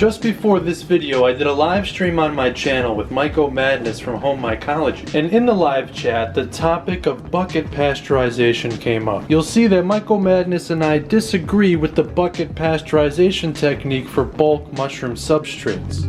Just before this video, I did a live stream on my channel with Myco Madness from Home Mycology. And in the live chat, the topic of bucket pasteurization came up. You'll see that Myco Madness and I disagree with the bucket pasteurization technique for bulk mushroom substrates.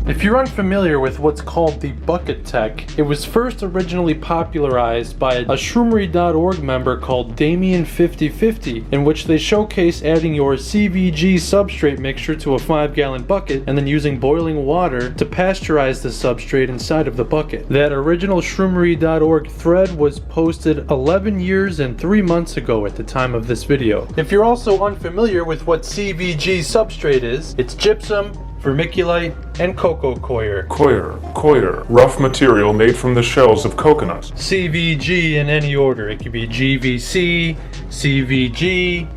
If you're unfamiliar with what's called the bucket tech, it was first originally popularized by a shroomery.org member called Damien5050, in which they showcase adding your CVG substrate mixture to a 5-gallon bucket and then using boiling water to pasteurize the substrate inside of the bucket. That original shroomery.org thread was posted 11 years and 3 months ago at the time of this video. If you're also unfamiliar with what CVG substrate is, it's gypsum, vermiculite, and cocoa coir. Coir, rough material made from the shells of coconuts. CVG in any order. It could be GVC, CVG,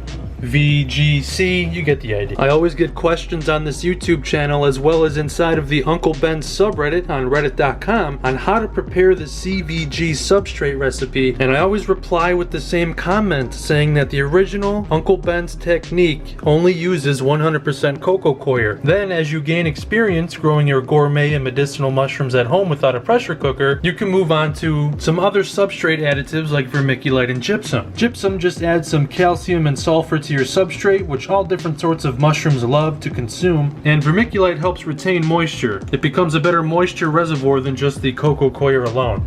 VGC, you get the idea. I always get questions on this YouTube channel as well as inside of the Uncle Ben's subreddit on reddit.com on how to prepare the CVG substrate recipe, and I always reply with the same comment saying that the original Uncle Ben's technique only uses 100% cocoa coir. Then as you gain experience growing your gourmet and medicinal mushrooms at home without a pressure cooker, you can move on to some other substrate additives like vermiculite and gypsum. Gypsum just adds some calcium and sulfur to your substrate, which all different sorts of mushrooms love to consume, and vermiculite helps retain moisture. It becomes a better moisture reservoir than just the cocoa coir alone.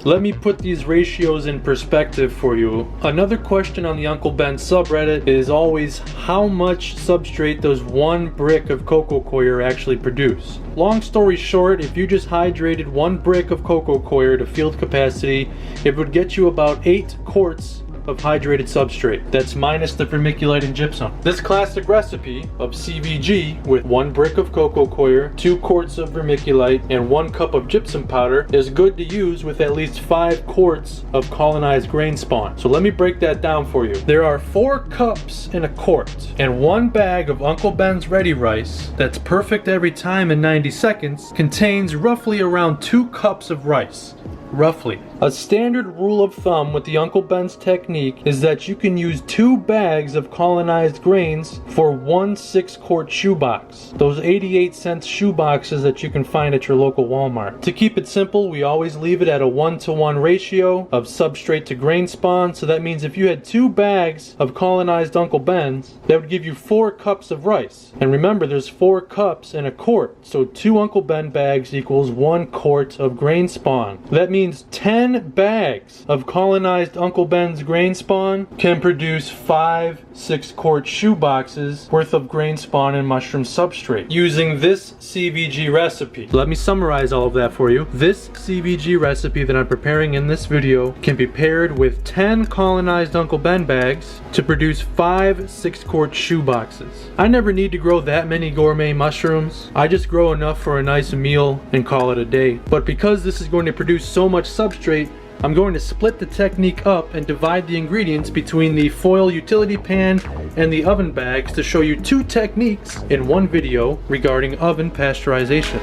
Let me put these ratios in perspective for you. Another question on the Uncle Ben subreddit is always how much substrate does one brick of cocoa coir actually produce? Long story short, if you just hydrated one brick of cocoa coir to field capacity, it would get you about 8 quarts of hydrated substrate. That's minus the vermiculite and gypsum. This classic recipe of CVG with 1 brick of cocoa coir, 2 quarts of vermiculite, and 1 cup of gypsum powder is good to use with at least 5 quarts of colonized grain spawn. So let me break that down for you. There are 4 cups in a quart, and 1 bag of Uncle Ben's ready rice that's perfect every time in 90 seconds contains roughly around 2 cups of rice. Roughly. A standard rule of thumb with the Uncle Ben's technique is that you can use 2 bags of colonized grains for 1 6-quart shoebox. Those 88-cent shoeboxes that you can find at your local Walmart. To keep it simple, we always leave it at a 1-to-1 ratio of substrate to grain spawn, so that means if you had 2 bags of colonized Uncle Ben's, that would give you 4 cups of rice. And remember, there's 4 cups in a quart, so 2 Uncle Ben bags equals 1 quart of grain spawn. That means 10 bags of colonized Uncle Ben's grain spawn can produce 5 6-quart shoeboxes worth of grain spawn and mushroom substrate using this CVG recipe. Let me summarize all of that for you. This CVG recipe that I'm preparing in this video can be paired with 10 colonized Uncle Ben bags to produce 5 6-quart shoeboxes. I never need to grow that many gourmet mushrooms. I just grow enough for a nice meal and call it a day. But because this is going to produce so much substrate, I'm going to split the technique up and divide the ingredients between the foil utility pan and the oven bags to show you 2 techniques in one video regarding oven pasteurization.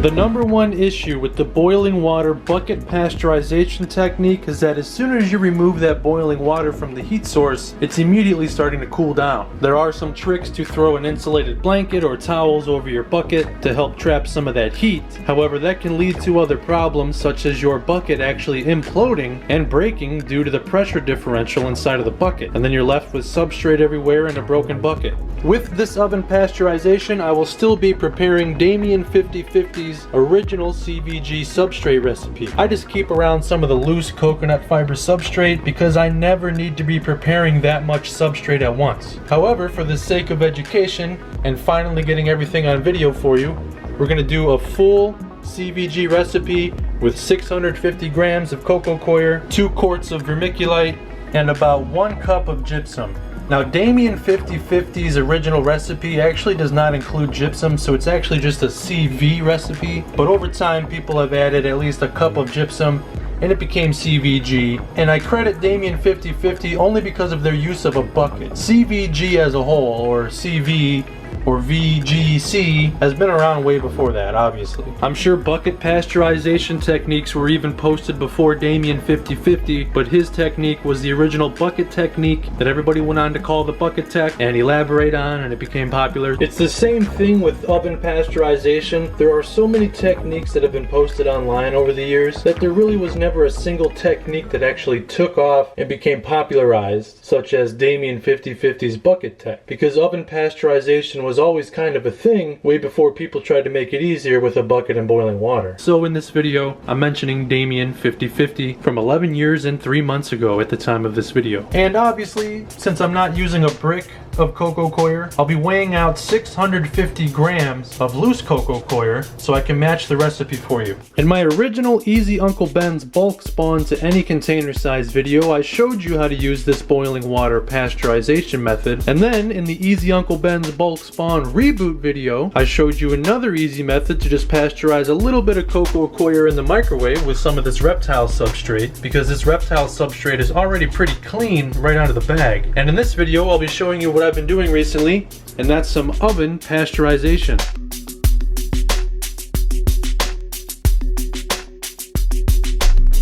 The number one issue with the boiling water bucket pasteurization technique is that as soon as you remove that boiling water from the heat source, it's immediately starting to cool down. There are some tricks to throw an insulated blanket or towels over your bucket to help trap some of that heat. However, that can lead to other problems such as your bucket actually imploding and breaking due to the pressure differential inside of the bucket, and then you're left with substrate everywhere in a broken bucket. With this oven pasteurization, I will still be preparing Damien5050's original CVG substrate recipe. I just keep around some of the loose coconut fiber substrate because I never need to be preparing that much substrate at once. However, for the sake of education and finally getting everything on video for you, we're going to do a full CVG recipe with 650 grams of cocoa coir, 2 quarts of vermiculite, and about 1 cup of gypsum. Now, Damien5050's original recipe actually does not include gypsum, so it's actually just a CV recipe, but over time people have added at least a cup of gypsum and it became CVG, and I credit Damien5050 only because of their use of a bucket. CVG as a whole, or CV, or VGC, has been around way before that, obviously. I'm sure bucket pasteurization techniques were even posted before Damien 5050, but his technique was the original bucket technique that everybody went on to call the bucket tech and elaborate on, and it became popular. It's the same thing with oven pasteurization. There are so many techniques that have been posted online over the years that there really was never a single technique that actually took off and became popularized, such as Damien 5050's bucket tech, because oven pasteurization was always kind of a thing way before people tried to make it easier with a bucket and boiling water. So in this video, I'm mentioning Damien 5050 from 11 years and 3 months ago at the time of this video. And obviously, since I'm not using a brick of cocoa coir, I'll be weighing out 650 grams of loose cocoa coir so I can match the recipe for you. In my original Easy Uncle Ben's bulk spawn to any container size video, I showed you how to use this boiling water pasteurization method, and then in the Easy Uncle Ben's bulk spawn reboot video, I showed you another easy method to just pasteurize a little bit of cocoa coir in the microwave with some of this reptile substrate, because this reptile substrate is already pretty clean right out of the bag. And in this video, I'll be showing you what I've been doing recently, and that's some oven pasteurization.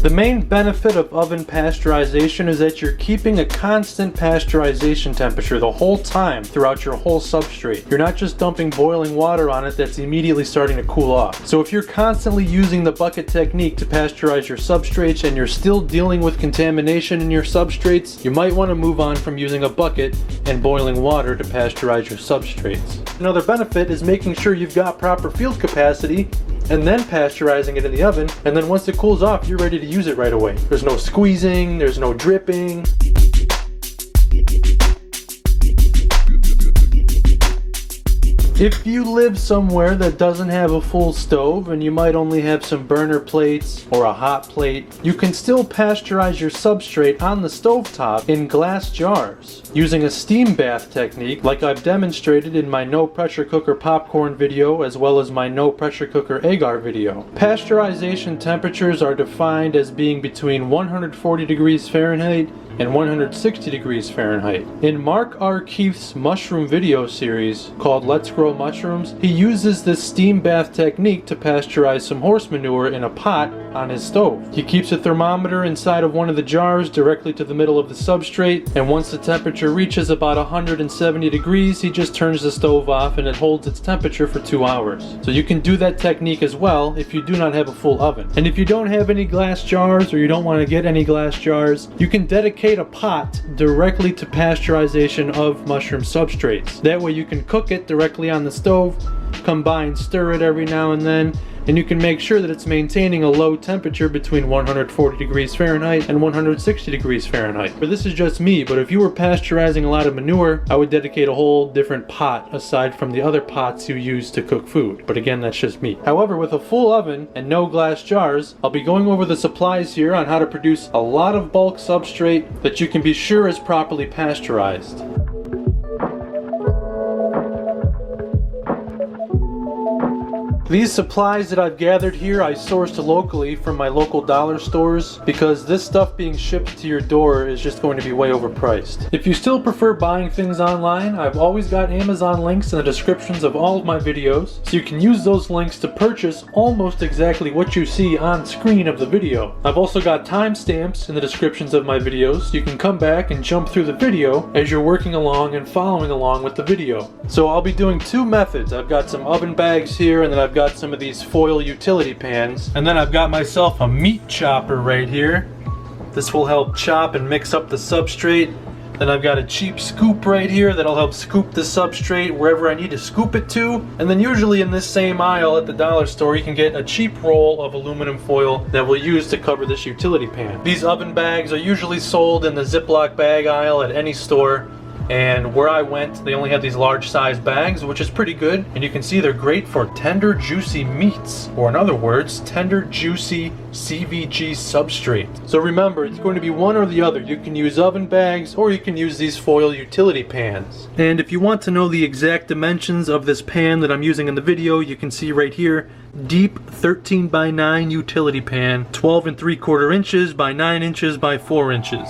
The main benefit of oven pasteurization is that you're keeping a constant pasteurization temperature the whole time throughout your whole substrate. You're not just dumping boiling water on it that's immediately starting to cool off. So if you're constantly using the bucket technique to pasteurize your substrates and you're still dealing with contamination in your substrates, you might want to move on from using a bucket and boiling water to pasteurize your substrates. Another benefit is making sure you've got proper field capacity and then pasteurizing it in the oven, and then once it cools off, you're ready to use it right away. There's no squeezing, there's no dripping. If you live somewhere that doesn't have a full stove and you might only have some burner plates or a hot plate, you can still pasteurize your substrate on the stovetop in glass jars using a steam bath technique like I've demonstrated in my no pressure cooker popcorn video as well as my no pressure cooker agar video. Pasteurization temperatures are defined as being between 140 degrees Fahrenheit and 160 degrees Fahrenheit. In Mark R. Keith's mushroom video series called Let's Grow Mushrooms, he uses this steam bath technique to pasteurize some horse manure in a pot on his stove. He keeps a thermometer inside of one of the jars directly to the middle of the substrate, and once the temperature reaches about 170 degrees, he just turns the stove off and it holds its temperature for 2 hours. So you can do that technique as well if you do not have a full oven. And if you don't have any glass jars or you don't want to get any glass jars, you can dedicate a pot directly to pasteurization of mushroom substrates. That way you can cook it directly on the stove, combine, stir it every now and then, and you can make sure that it's maintaining a low temperature between 140 degrees Fahrenheit and 160 degrees Fahrenheit. But this is just me, but if you were pasteurizing a lot of manure, I would dedicate a whole different pot aside from the other pots you use to cook food. But again, that's just me. However, with a full oven and no glass jars, I'll be going over the supplies here on how to produce a lot of bulk substrate that you can be sure is properly pasteurized. These supplies that I've gathered here I sourced locally from my local dollar stores because this stuff being shipped to your door is just going to be way overpriced. If you still prefer buying things online, I've always got Amazon links in the descriptions of all of my videos, so you can use those links to purchase almost exactly what you see on screen of the video. I've also got timestamps in the descriptions of my videos, so you can come back and jump through the video as you're working along and following along with the video. So I'll be doing 2 methods. I've got some oven bags here, and then I've got some of these foil utility pans, and then I've got myself a meat chopper right here. This will help chop and mix up the substrate. Then I've got a cheap scoop right here that'll help scoop the substrate wherever I need to scoop it to. And then usually in this same aisle at the dollar store you can get a cheap roll of aluminum foil that we'll use to cover this utility pan. These oven bags are usually sold in the Ziploc bag aisle at any store. And where I went, they only had these large size bags, which is pretty good. And you can see they're great for tender, juicy meats, or in other words, tender, juicy CVG substrate. So remember, it's going to be one or the other. You can use oven bags, or you can use these foil utility pans. And if you want to know the exact dimensions of this pan that I'm using in the video, you can see right here, deep 13 by 9 utility pan, 12 3/4 inches by 9 inches by 4 inches.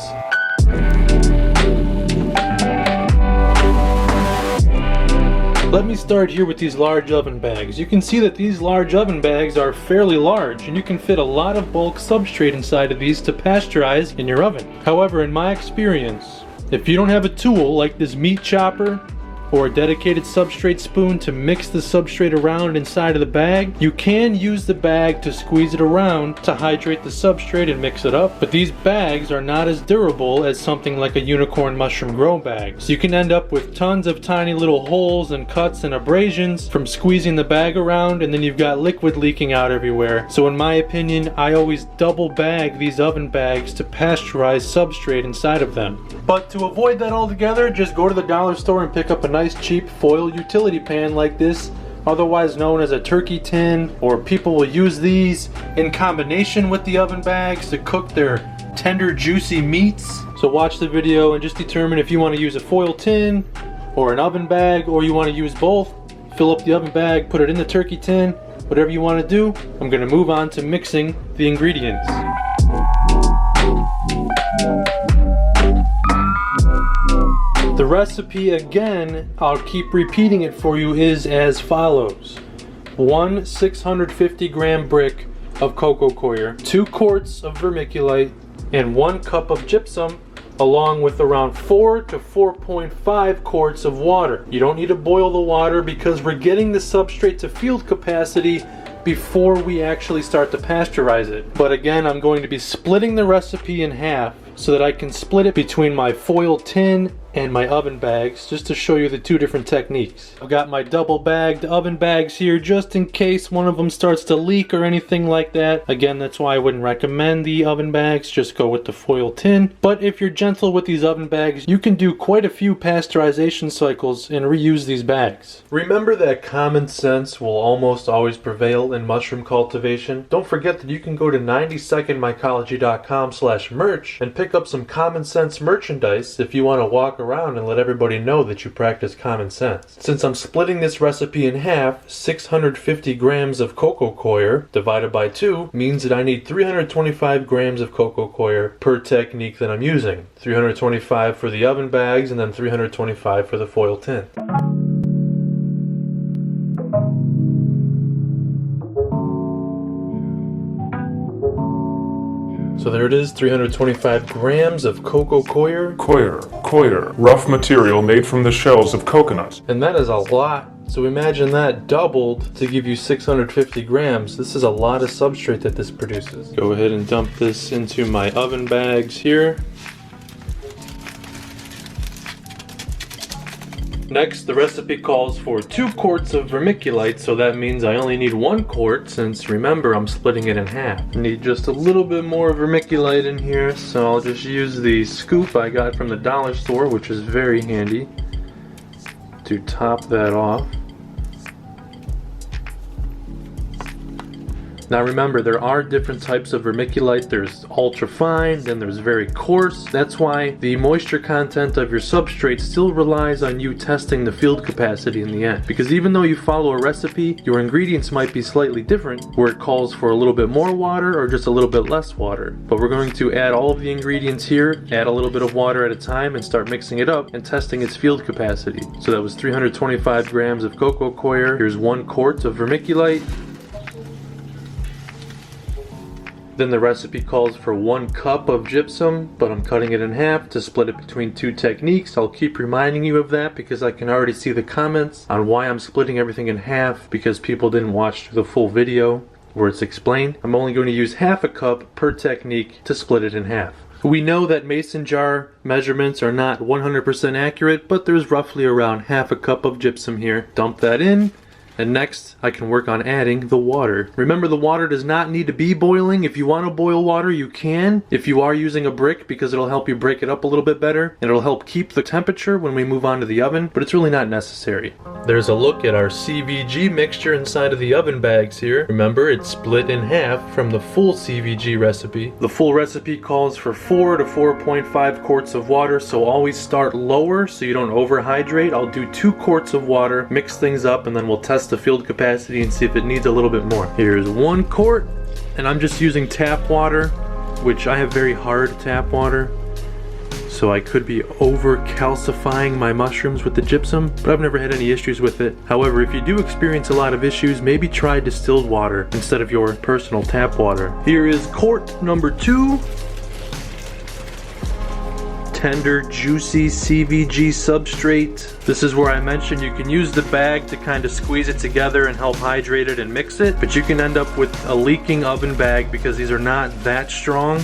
Let me start here with these large oven bags. You can see that these large oven bags are fairly large, and you can fit a lot of bulk substrate inside of these to pasteurize in your oven. However, in my experience, if you don't have a tool like this meat chopper or a dedicated substrate spoon to mix the substrate around inside of the bag, you can use the bag to squeeze it around to hydrate the substrate and mix it up, but these bags are not as durable as something like a unicorn mushroom grow bag. So you can end up with tons of tiny little holes and cuts and abrasions from squeezing the bag around, and then you've got liquid leaking out everywhere. So in my opinion, I always double bag these oven bags to pasteurize substrate inside of them. But to avoid that altogether, just go to the dollar store and pick up a nice cheap foil utility pan like this, otherwise known as a turkey tin, or people will use these in combination with the oven bags to cook their tender juicy meats. So watch the video and just determine if you want to use a foil tin or an oven bag, or you want to use both. Fill up the oven bag, put it in the turkey tin, whatever you want to do. I'm going to move on to mixing the ingredients. The recipe, again, I'll keep repeating it for you, is as follows. 1 650 gram brick of coco coir, 2 quarts of vermiculite, and 1 cup of gypsum, along with around 4 to 4.5 quarts of water. You don't need to boil the water because we're getting the substrate to field capacity before we actually start to pasteurize it. But again, I'm going to be splitting the recipe in half so that I can split it between my foil tin and my oven bags, just to show you the two different techniques. I've got my double bagged oven bags here just in case one of them starts to leak or anything like that. Again, that's why I wouldn't recommend the oven bags, just go with the foil tin. But if you're gentle with these oven bags, you can do quite a few pasteurization cycles and reuse these bags. Remember that common sense will almost always prevail in mushroom cultivation. Don't forget that you can go to 92ndmycology.com/merch and pick up some common sense merchandise if you want to walk around and let everybody know that you practice common sense. Since I'm splitting this recipe in half, 650 grams of coco coir divided by 2 means that I need 325 grams of coco coir per technique that I'm using. 325 for the oven bags and then 325 for the foil tin. So there it is, 325 grams of coco coir. Coir, rough material made from the shells of coconuts. And that is a lot. So imagine that doubled to give you 650 grams. This is a lot of substrate that this produces. Go ahead and dump this into my oven bags here. Next, the recipe calls for 2 quarts of vermiculite, so that means I only need 1 quart, since remember I'm splitting it in half. I need just a little bit more vermiculite in here, so I'll just use the scoop I got from the dollar store, which is very handy, to top that off. Now remember, there are different types of vermiculite. There's ultra fine, then there's very coarse. That's why the moisture content of your substrate still relies on you testing the field capacity in the end. Because even though you follow a recipe, your ingredients might be slightly different, where it calls for a little bit more water or just a little bit less water. But we're going to add all of the ingredients here, add a little bit of water at a time, and start mixing it up and testing its field capacity. So that was 325 grams of coco coir. Here's 1 quart of vermiculite. Then the recipe calls for 1 cup of gypsum, but I'm cutting it in half to split it between 2 techniques. I'll keep reminding you of that because I can already see the comments on why I'm splitting everything in half, because people didn't watch the full video where it's explained. I'm only going to use half a cup per technique to split it in half. We know that mason jar measurements are not 100% accurate, but there's roughly around half a cup of gypsum here. Dump that in. And next, I can work on adding the water. Remember, the water does not need to be boiling. If you want to boil water, you can. If you are using a brick, because it'll help you break it up a little bit better, and it'll help keep the temperature when we move on to the oven, but it's really not necessary. There's a look at our CVG mixture inside of the oven bags here. Remember, it's split in half from the full CVG recipe. The full recipe calls for 4 to 4.5 quarts of water, so always start lower so you don't overhydrate. I'll do 2 quarts of water, mix things up, and then we'll test the field capacity and see if it needs a little bit more. Here's 1 quart, and I'm just using tap water, which I have very hard tap water, so I could be over calcifying my mushrooms with the gypsum, but I've never had any issues with it. However, if you do experience a lot of issues, maybe try distilled water instead of your personal tap water. Here is quart number 2. Tender, juicy CVG substrate. This is where I mentioned you can use the bag to kind of squeeze it together and help hydrate it and mix it, but you can end up with a leaking oven bag because these are not that strong.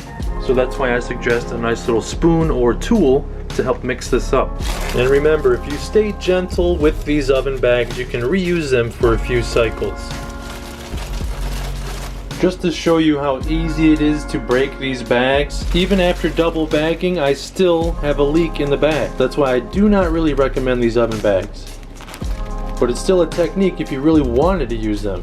So that's why I suggest a nice little spoon or tool to help mix this up. And remember, if you stay gentle with these oven bags, you can reuse them for a few cycles. Just to show you how easy it is to break these bags, even after double bagging, I still have a leak in the bag. That's why I do not really recommend these oven bags. But it's still a technique if you really wanted to use them.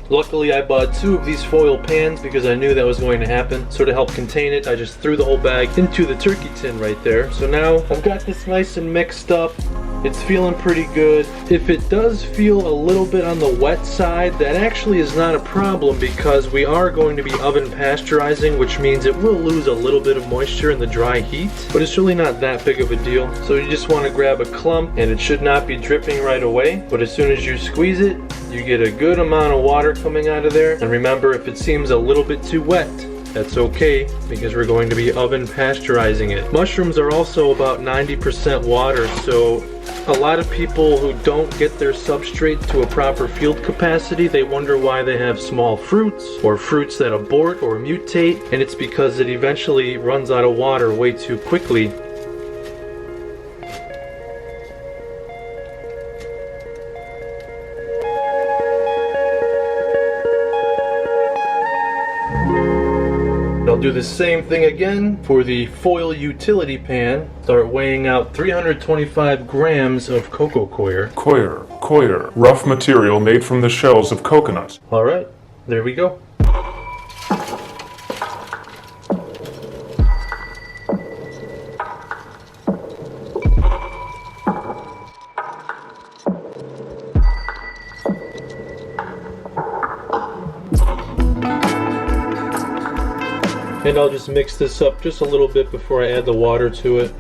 Luckily, I bought 2 of these foil pans because I knew that was going to happen. So to help contain it, I just threw the whole bag into the turkey tin right there. So now I've got this nice and mixed up. It's feeling pretty good. If it does feel a little bit on the wet side, that actually is not a problem because we are going to be oven pasteurizing, which means it will lose a little bit of moisture in the dry heat, but it's really not that big of a deal. So you just want to grab a clump, and it should not be dripping right away, but as soon as you squeeze it, you get a good amount of water coming out of there. And remember, if it seems a little bit too wet, that's okay, because we're going to be oven pasteurizing it. Mushrooms are also about 90% water, so a lot of people who don't get their substrate to a proper field capacity, they wonder why they have small fruits or fruits that abort or mutate, and it's because it eventually runs out of water way too quickly. I'll do the same thing again for the foil utility pan. Start weighing out 325 grams of cocoa coir. Coir, rough material made from the shells of coconuts. Alright, there we go. And I'll just mix this up just a little bit before I add the water to it.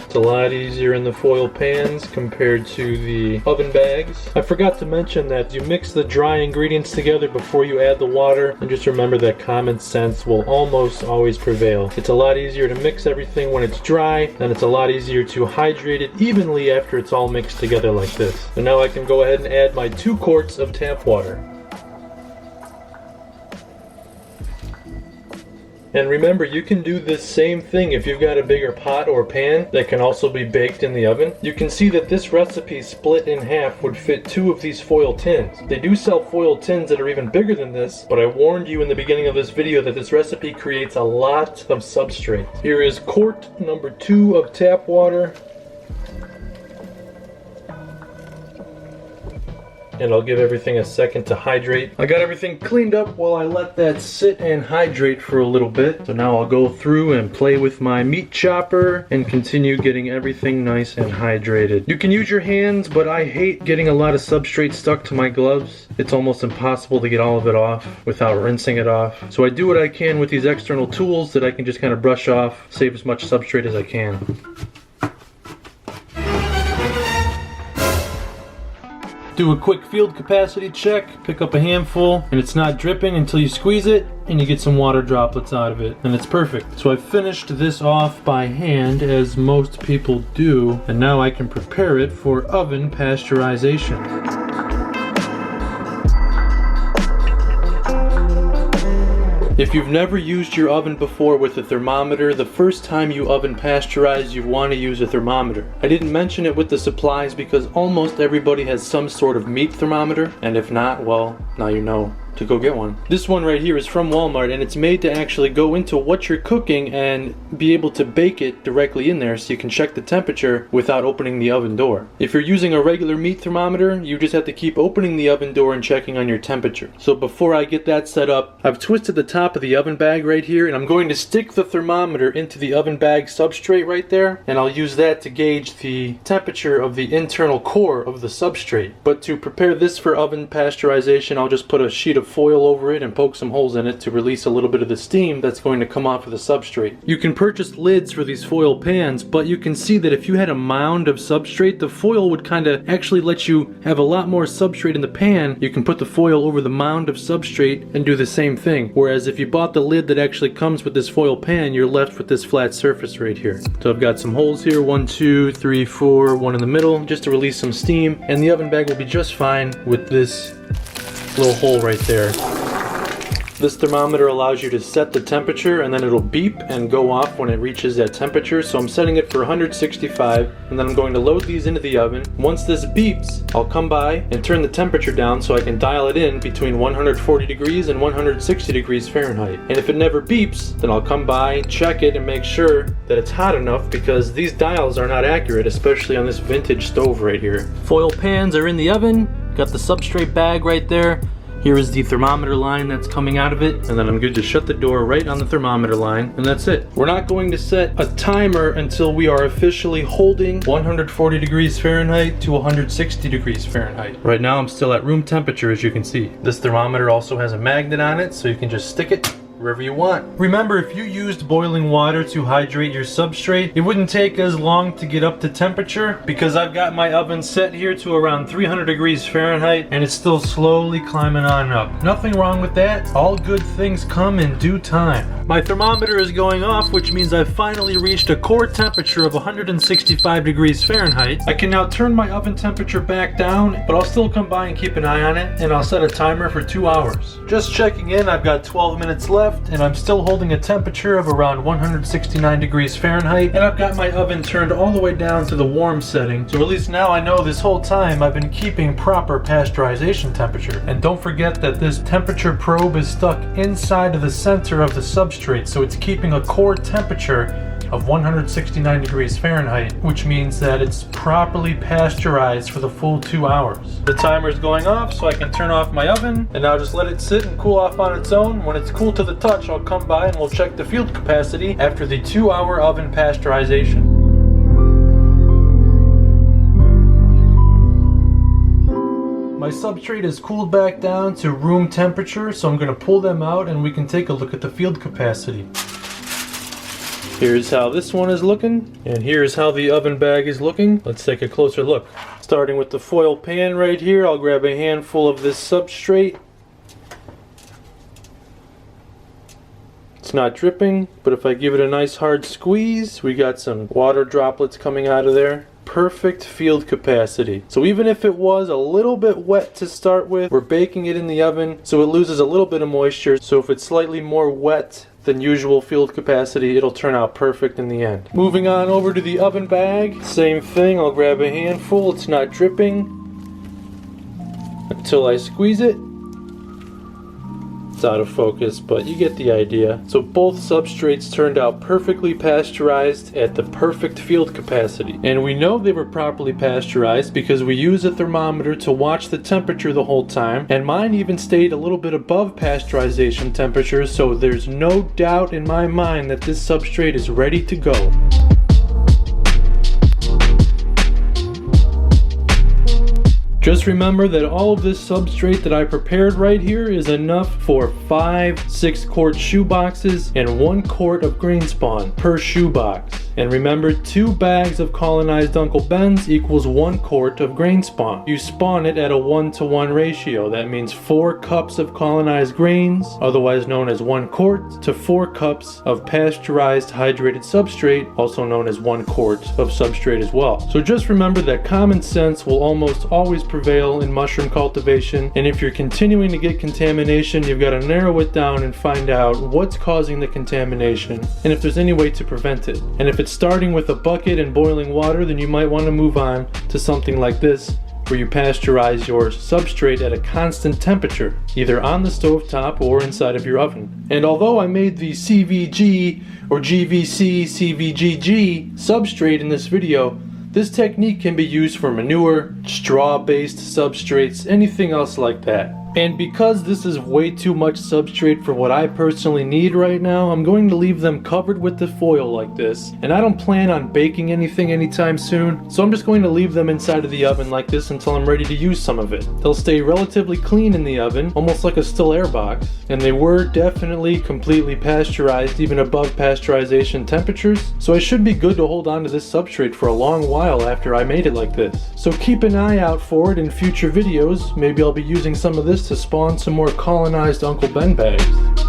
It's a lot easier in the foil pans compared to the oven bags. I forgot to mention that you mix the dry ingredients together before you add the water, and just remember that common sense will almost always prevail. It's a lot easier to mix everything when it's dry, and it's a lot easier to hydrate it evenly after it's all mixed together like this. So now I can go ahead and add my 2 quarts of tap water. And remember, you can do this same thing if you've got a bigger pot or pan that can also be baked in the oven. You can see that this recipe split in half would fit 2 of these foil tins. They do sell foil tins that are even bigger than this, but I warned you in the beginning of this video that this recipe creates a lot of substrate. Here is quart number 2 of tap water. And I'll give everything a second to hydrate. I got everything cleaned up while I let that sit and hydrate for a little bit. So now I'll go through and play with my meat chopper and continue getting everything nice and hydrated. You can use your hands, but I hate getting a lot of substrate stuck to my gloves. It's almost impossible to get all of it off without rinsing it off. So I do what I can with these external tools that I can just kind of brush off, save as much substrate as I can. Do a quick field capacity check, pick up a handful, and it's not dripping until you squeeze it and you get some water droplets out of it, and it's perfect. So I finished this off by hand, as most people do, and now I can prepare it for oven pasteurization. If you've never used your oven before with a thermometer, the first time you oven pasteurize, you want to use a thermometer. I didn't mention it with the supplies because almost everybody has some sort of meat thermometer, and if not, well, now you know to go get one. This one right here is from Walmart, and it's made to actually go into what you're cooking and be able to bake it directly in there, so you can check the temperature without opening the oven door. If you're using a regular meat thermometer, you just have to keep opening the oven door and checking on your temperature. So before I get that set up, I've twisted the top of the oven bag right here, and I'm going to stick the thermometer into the oven bag substrate right there, and I'll use that to gauge the temperature of the internal core of the substrate. But to prepare this for oven pasteurization, I'll just put a sheet of of foil over it and poke some holes in it to release a little bit of the steam that's going to come off of the substrate. You can purchase lids for these foil pans, but you can see that if you had a mound of substrate, the foil would kind of actually let you have a lot more substrate in the pan. You can put the foil over the mound of substrate and do the same thing. Whereas if you bought the lid that actually comes with this foil pan, you're left with this flat surface right here. So I've got some holes here, 1, 2, 3, 4, one in the middle, just to release some steam, and the oven bag will be just fine with this little hole right there. This thermometer allows you to set the temperature, and then it'll beep and go off when it reaches that temperature. So I'm setting it for 165, and then I'm going to load these into the oven. Once this beeps, I'll come by and turn the temperature down so I can dial it in between 140 degrees and 160 degrees Fahrenheit. And if it never beeps, then I'll come by, check it, and make sure that it's hot enough, because these dials are not accurate, especially on this vintage stove right here. Foil pans are in the oven. Got the substrate bag right there. Here is the thermometer line that's coming out of it, and then I'm good to shut the door right on the thermometer line, and that's it. We're not going to set a timer until we are officially holding 140 degrees Fahrenheit to 160 degrees Fahrenheit. Right now I'm still at room temperature, as you can see. This thermometer also has a magnet on it, so you can just stick it wherever you want. Remember, if you used boiling water to hydrate your substrate, it wouldn't take as long to get up to temperature, because I've got my oven set here to around 300 degrees Fahrenheit, and it's still slowly climbing on up. Nothing wrong with that. All good things come in due time. My thermometer is going off, which means I've finally reached a core temperature of 165 degrees Fahrenheit. I can now turn my oven temperature back down, but I'll still come by and keep an eye on it, and I'll set a timer for 2 hours. Just checking in, I've got 12 minutes left, and I'm still holding a temperature of around 169 degrees Fahrenheit, and I've got my oven turned all the way down to the warm setting, so at least now I know this whole time I've been keeping proper pasteurization temperature. And don't forget that this temperature probe is stuck inside of the center of the substrate, so it's keeping a core temperature of 169 degrees Fahrenheit, which means that it's properly pasteurized for the full 2 hours. The timer is going off, so I can turn off my oven, and now just let it sit and cool off on its own. When it's cool to the touch, I'll come by and we'll check the field capacity after the 2-hour oven pasteurization. My substrate is cooled back down to room temperature, so I'm going to pull them out and we can take a look at the field capacity. Here's how this one is looking, and here's how the oven bag is looking. Let's take a closer look. Starting with the foil pan right here, I'll grab a handful of this substrate. It's not dripping, but if I give it a nice hard squeeze, we got some water droplets coming out of there. Perfect field capacity. So even if it was a little bit wet to start with, we're baking it in the oven so it loses a little bit of moisture. So if it's slightly more wet than usual field capacity, it'll turn out perfect in the end. Moving on over to the oven bag, same thing. I'll grab a handful. It's not dripping until I squeeze it. It's out of focus, but you get the idea. So both substrates turned out perfectly pasteurized at the perfect field capacity. And we know they were properly pasteurized because we use a thermometer to watch the temperature the whole time, and mine even stayed a little bit above pasteurization temperature, so there's no doubt in my mind that this substrate is ready to go. Just remember that all of this substrate that I prepared right here is enough for 5 6-quart shoe boxes and 1 quart of grain spawn per shoe box. And remember, 2 bags of colonized Uncle Ben's equals 1 quart of grain spawn. You spawn it at a 1-to-1 ratio. That means 4 cups of colonized grains, otherwise known as 1 quart, to 4 cups of pasteurized hydrated substrate, also known as 1 quart of substrate as well. So just remember that common sense will almost always prevail in mushroom cultivation, and if you're continuing to get contamination, you've got to narrow it down and find out what's causing the contamination and if there's any way to prevent it. And if it's starting with a bucket and boiling water, then you might want to move on to something like this, where you pasteurize your substrate at a constant temperature, either on the stovetop or inside of your oven. And although I made the CVG or GVC CVGG substrate in this video, this technique can be used for manure, straw-based substrates, anything else like that. And because this is way too much substrate for what I personally need right now, I'm going to leave them covered with the foil like this. And I don't plan on baking anything anytime soon, so I'm just going to leave them inside of the oven like this until I'm ready to use some of it. They'll stay relatively clean in the oven, almost like a still air box. And they were definitely completely pasteurized, even above pasteurization temperatures, so I should be good to hold on to this substrate for a long while after I made it like this. So keep an eye out for it in future videos. Maybe I'll be using some of this to spawn some more colonized Uncle Ben bags.